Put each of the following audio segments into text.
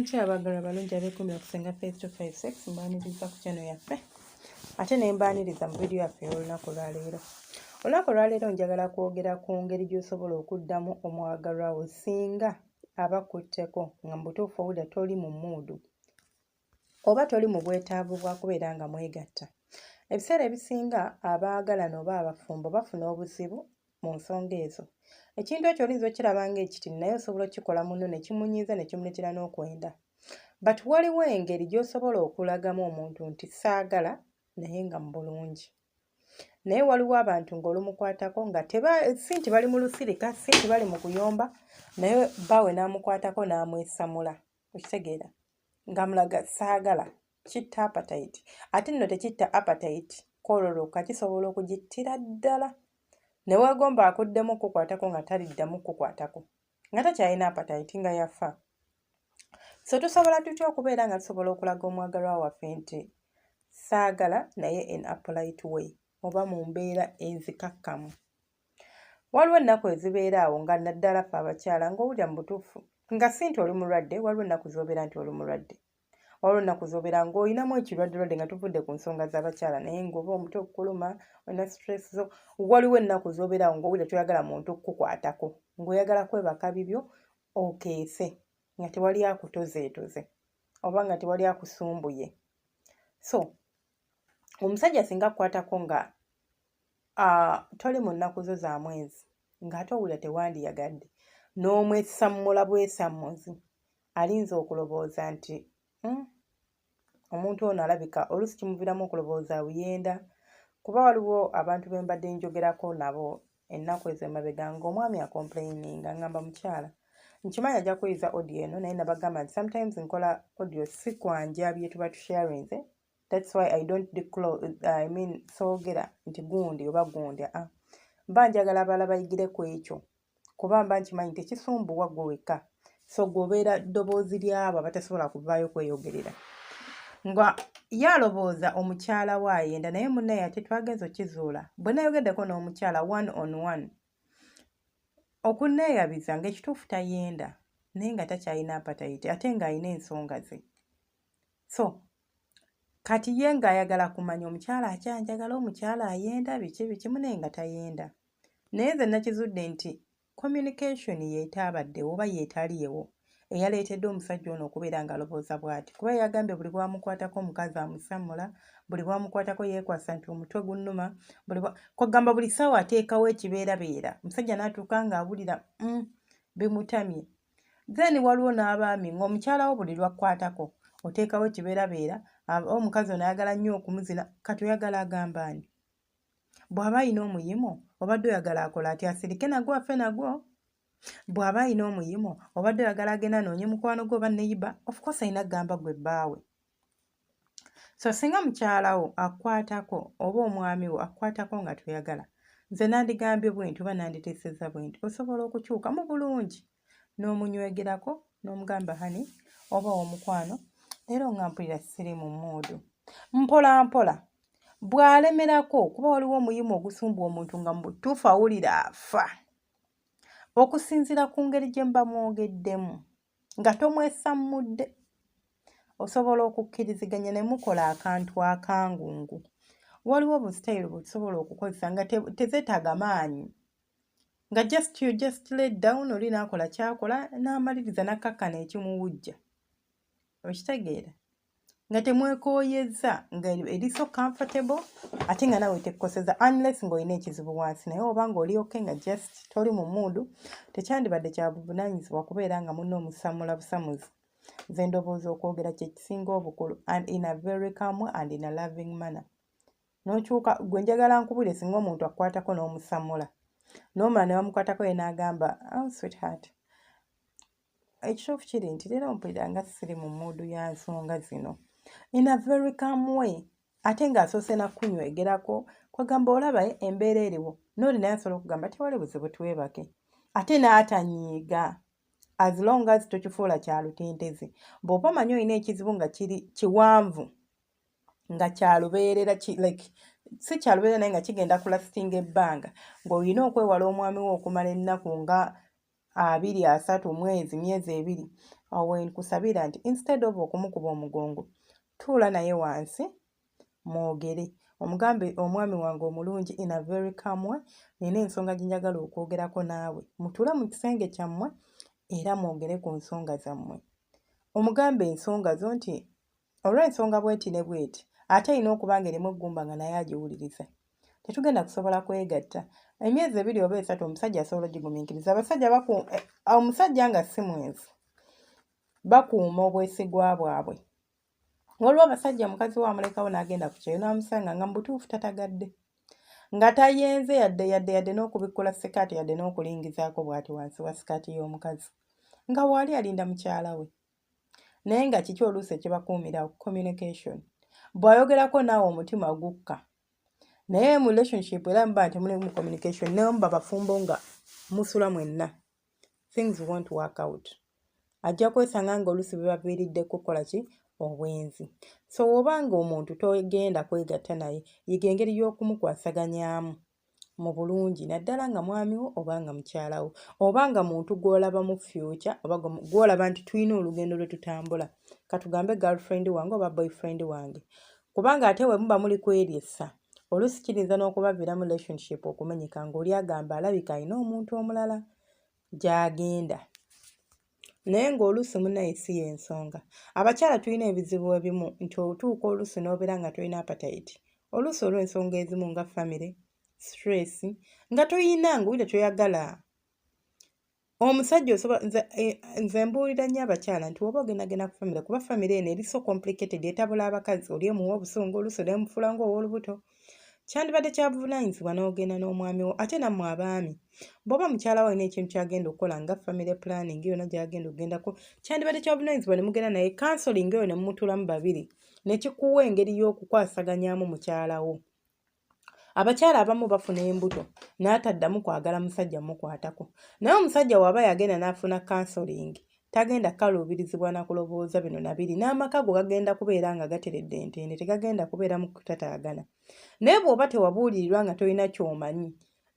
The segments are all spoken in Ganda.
Mwaramutse abaagala abalungi ab'ekumi okusenga face to face sex mbaaniriza ku channel yaffe ate ne mbaaniriza mu vidiyo yaffe y'olunaku lwaleero. Olunaku lwaleero njagala kwogera ku ngeri gy'osobola okuddamu omwagalwa wo singa aba akutteko nga mu butuufu obudde toli mu muudu oba toli mu bwetaavu bwa kubeera nga mwegatta. Ebiseera ebisinga abaagalana oba abafumbo bafuna obuzibu mu nsonga ezo. Ekintu ekyo oyinza okiraba ng'ekiti naye osobola okikola munno ne kimunyiiza ne kimuleetera n'okwenda. But waliwo engeri gy'osobola okulagamu omuntu nti saagala naye nga mu bulungi. Naye waliwo abantu ng'olumukwatako nga si nti bali mu lusirika, si nti bali mu kuyomba, naye bawe n'amukwatako n'amwesamula. Okitegeera? Ng'amulaga saagala. Kitta appetite. Ate nno tekitta appetite kwololoka kisobola okugittira ddala. Ne weegomba akuddemu okukwatako nga taliddamu kukwatako. Nga takyalina appetite nga yafa. So tusobola tutya okubeera nga tusobola okulaga omwagalwa waffe nti saagala naye in a polite way oba mu mbeera enzikakkamu. Waliwo ennaku ezibeera awo nga naddala ffe abakyala ng'owulira mu butuufu nga si nti oli mulwadde, waliwo ennaku z'obeera nti oli mulwadde. Waliwo ennaku z'obeera ng'olinamu ekirwadde nga tuvudde ku nsonga z'abakyala naye ng'oba omutwe okukuluma, olina stress zo. Waliwo ennaku z'obeera awo ng'owulira toyagala muntu kukukwatako, ng'oyagala kwebaka bibyo okeese nga tewali akutozeetoze oba nga tewali akusumbuye. So omusajja singa akukwatako nga toli mu nnaku zo za mwezi ng'ate owulira tewandiyagadde n'omwesammula bwesammuzi, alinza okulowooza nti omuntu ono alabika oluusi kimuviiramu okulowooza buyenda. Kuba waliwo abantu be mbadde njogerako nabo ennaku ez'emabega ng'omwami akomplayininga ngamba mukyala nkimanyi ajja kuyiza audio eno naye nabagamba nti sometimes nkola audio si kwanja bye tuba tusharinze. That's why I don't soogera nti gundi oba gundi. Mba njagala abalala bayigire ku ekyo kuba mba nkimanyi tekisumbuwa gwe wekka. So gw'obeera ddoboozi ly'abo abatasobola kuvaayo kweyogerera. Nga yalobooza omukyala we ayenda naye munnaye ate twagenza okkizuula. Bwe nayogeddeko n'omukyala one on one okunneeyabiza ng'ekituufu tayenda naye nga takyalina appetite ate ng'alina ensonga ze. So kati ye ng'ayagala kumanya omukyala akyanjagala, omukyala ayenda biki naye nga tayenda. Naye nze nakizudde nti communication yeetaabaddewo oba yeetaliyewo eyaleetedde omusajja ono okubeera ng'alowooza bw'ati. Kuba yagambye buli bwamukwatako omukazi amusamula, buli bwamukwatako yeekwasa nti omutwe gunnuma, kwagamba buli ssaawa ateekawo ekibeerabeera. Omusajja n'atuuka ng'awulira bimutamye. Then waliwo n'abaami ng'omukyala wo buli lwakkwatako oteekawo ekibeerabeera, omukazi ono ayagala nnyo okumuzina. Kati oyagala agamba ani? Bw'aba ayina omuyimo obadde oyagala akola ati asirike nagwo afe nagwo? Bw'aba ayina omuyimo obadde oyagala agenda anoonye mukwano gwe oba neyiba? Of course ayina kugamba gwe bbaawe. So singa mukyala wo akwatako oba omwami wo akwatako nga toyagala, nze nandigambye bwenti oba nanditeeseza bwenti, osobola okukyuka mu bulungi n'omunywegerako n'omugamba hani oba omukwano leero nga mpulira siri mu muudu. Mpola mpola bw'alemerako kuba waliwo omuyimo ogusumba omuntu nga mu butuufu awulira afa. Okusinziira ku ngeri gye mba mwogeddemu nga tomwesammudde osobola okukkiriziganya ne mukola akantu akangungu. Waliwo obusitayiro bwe tusobola okukozesa nga tezeetaaga maanyi nga you just let down oli n'akola kyakola n'amaliriza n'akkakkana ekimuwujja. Okitegeera? Nga temwekooyezza nga eri so comfortable ate nga nawe tekkoseza unless ng'olina ekizibu wansi. Naye oba ng'oli okay nga just toli mu muudu tekyandibadde kya buvunaanyizibwa kubeera nga munno omusamula busamuzi. Nze ndowooza okwogera kye kisinga obukulu and in a very calm and in a loving manner. N'okyuka gwe njagala nkubulire singa omuntu akukwatako n'omusamula n'omala ne bamukwatako ye n'agamba sweetheart ekituufu kiri nti leero mpulira nga siri mu muudu ya nsonga zino. In a very calm way ate ng'asoose nakunywegerako kwagamba olaba embeera eriwo n'oli naye asobola okugamba tewali buzibu twebake ate n'atanyiiga as long as tokifuula kya lutentezi. Bw'oba omanyi olina ekizibu nga kiri kiwanvu nga kya lubeerera si kya lubeerera naye nga kigenda kulastinga ebbanga ng'olina okwewala omwami wo okumala ennaku nga 2 3 mwezi myezi 2 awo nkusabira nti instead of okumukuba omugongo tuula naye wansi mwogere omugambe omwami wange omulungi in a very calm way nina ensonga gye njagala okwogerako naawe mutuule mu kisenge kyammwe era mwogere ku nsonga zammwe omugambe ensonga zo nti olw'ensonga bweti ne bweti ate alina okuba nga erimu eggumba nga naye agiwuliriza tetugenda kusobola kwegatta emyezi 2 oba 3 omusajja asobola ogigumiikiriza abasajja omusajja nga si mwenzi bakuuma obwesigwa bwabwe waliwo abasajja mukazi we amulekawo n'agenda ku kyeyo n'amusanga nga mu butuufu tatagadde nga tayenze yadde n'okubikkula sikaati yadde n'okulingizaako bw'ati wansi wa sikaati y'omukazi nga waali alinda mukyala we naye nga kiki oluusi ekibakuumira communication bw'ayogerako naawe omutima gukka naye mu relationship era muba nti muli mu communication naye muba bafumbo nga musula mwenna things won't work out ajja kwesanga nga oluusi bibaviiriddeko kukola ki obwenzi so obanga omuntu togenda kwegatta naye yiga engeri y'okumukwasaganyaamu mu bulungi naddala nga mwami wo oba nga mukyala wo oba nga muntu gw'olaba mu future oba gw'olaba nti tulina olugendo lwe tutambula katugambe girlfriend wange oba boyfriend wange kubanga ate we muba muli kweryessa oluusi kiyinza n'okubaviiramu relationship okumenyeka ng'oli agamba alabika alina omuntu omulala gy'agenda naye ng'oluusi munnaye si y'ensonga abakyala tulina ebizibu ebimu nti otuuka oluusi n'obeera nga tolina appetite oluusi olw'ensonga ezimu nga famire stress nga toyina ng'owulira toyagala omusajja osobola nze mbuulira nnyo abakyala nti woba ogendagenda ku famire kuba famire eno eri so complicated etabula abakazi oli emuwa obusungu oluusi olw'emufuula ng'ow'olubuto kyandibadde kya buvunaanyizibwa n'ogenda n'omwami wo ate nammwe abaami bw'oba mukyala we alina ekintu kyagenda okukola nga family planning yonna gyagenda okugendako kyandibadde kya buvunaanyizibwa ne mugenda naye counseling eyo ne mumutulamu babiri ne kikuwa engeri y'okukwasaganyaamu mukyala wo abakyala abamu bafuna embuto n'ataddamu kwagala musajja mukwatako naye omusajja waaba yagenda n'afuna counseling tagenda kaluubirizibwa na kulowooza bino na biri n'amaka go gagenda kubeera nga gateredde entende tegagenda kubeera mu kutataagana naye bw'oba tewabuulirirwa nga tolina ky'omanyi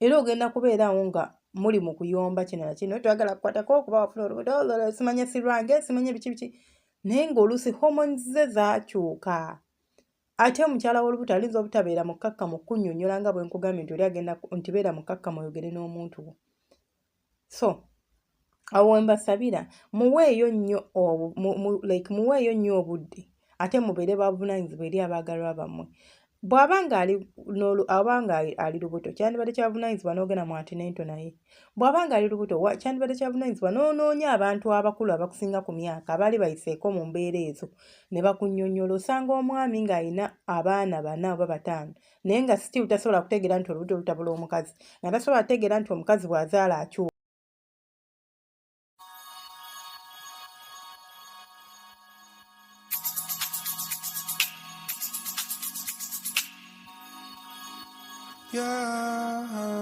era ogenda kubeerawo nga muli mu kuyomba kino na kino toyagala kukwatako kuba wafuna olubuto simanye sirwange simanye biki naye ng'oluusi hormones ze zaakyuka ate omukyala w'olubuto alinza obutabeera mukkakkamu kunnyonnyola nga bwe nkugambye nti oli agenda nti beera mukkakkamu oyogere n'omuntu wo so awo mbasabira muweeyo nnyo obudde ate mubeere bavunaanyizibwa eri abaagalwa bammwe bw'abanga ali lubuto kyandibadde kyabunaanyizibwa n'ogenda mu antenato naye bw'abanga ali lubuto kyandibadde kyabunaanyizibwa n'onoonya abantu abakulu abakusinga ku myaka abaali bayiseeko mu mbeera ezo ne bakunnyonnyola osanga omwami ng'alina abaana 4 oba 5 naye nga still tasobola kutegeera nti olubuto lutabula omukazi nga tasobola kutegeera nti omukazi bw'azaala akyuka Yeah.